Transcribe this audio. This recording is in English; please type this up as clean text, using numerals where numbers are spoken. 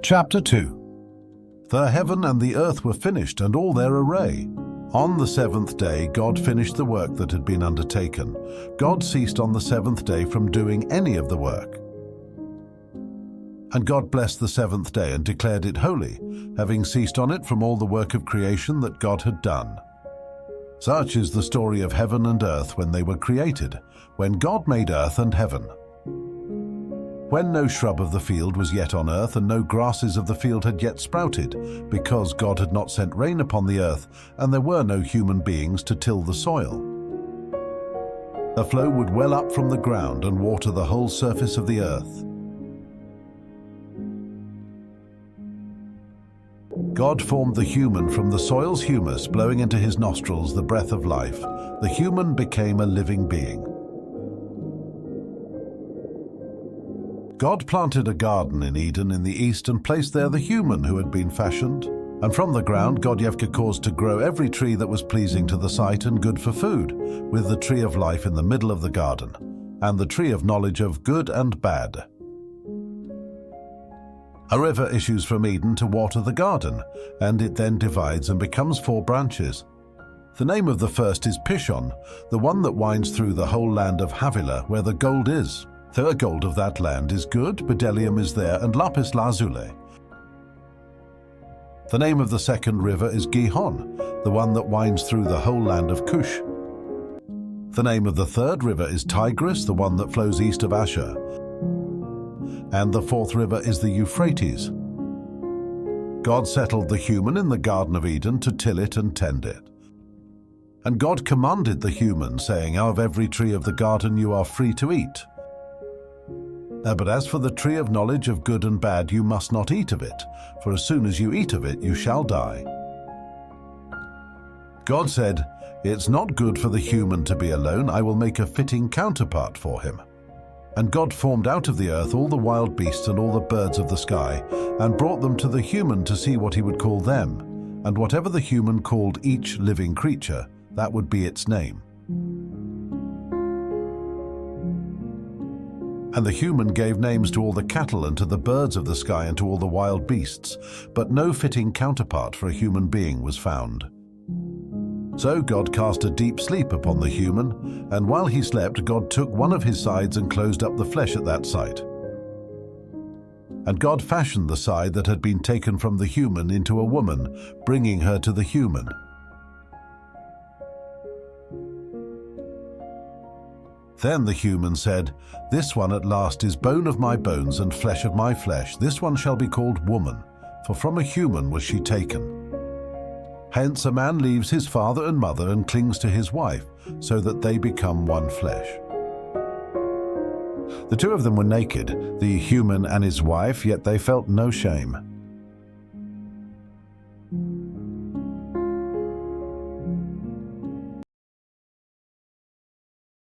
Chapter 2. The heaven and the earth were finished, and all their array. On the seventh day God finished the work that had been undertaken. God ceased on the seventh day from doing any of the work. And God blessed the seventh day and declared it holy, having ceased on it from all the work of creation that God had done. Such is the story of heaven and earth when they were created, when God made earth and heaven. When no shrub of the field was yet on earth, and no grasses of the field had yet sprouted, because God had not sent rain upon the earth, and there were no human beings to till the soil. A flow would well up from the ground and water the whole surface of the earth. God formed the human from the soil's humus, blowing into his nostrils the breath of life. The human became a living being. God planted a garden in Eden in the east and placed there the human who had been fashioned. And from the ground God Yevka caused to grow every tree that was pleasing to the sight and good for food, with the tree of life in the middle of the garden, and the tree of knowledge of good and bad. A river issues from Eden to water the garden, and it then divides and becomes 4 branches. The name of the first is Pishon, the one that winds through the whole land of Havilah, where the gold is. The gold of that land is good, bdellium is there, and lapis lazuli. The name of the second river is Gihon, the one that winds through the whole land of Cush. The name of the third river is Tigris, the one that flows east of Ashur. And the fourth river is the Euphrates. God settled the human in the Garden of Eden to till it and tend it. And God commanded the human, saying, "Of every tree of the garden you are free to eat. But as for the tree of knowledge of good and bad, you must not eat of it, for as soon as you eat of it, you shall die." God said, "It's not good for the human to be alone. I will make a fitting counterpart for him." And God formed out of the earth all the wild beasts and all the birds of the sky, and brought them to the human to see what he would call them. And whatever the human called each living creature, that would be its name. And the human gave names to all the cattle and to the birds of the sky and to all the wild beasts, but no fitting counterpart for a human being was found. So God cast a deep sleep upon the human, and while he slept, God took one of his sides and closed up the flesh at that site. And God fashioned the side that had been taken from the human into a woman, bringing her to the human. Then the human said, "This one at last is bone of my bones and flesh of my flesh. This one shall be called woman, for from a human was she taken." Hence a man leaves his father and mother and clings to his wife, so that they become one flesh. The two of them were naked, the human and his wife, yet they felt no shame.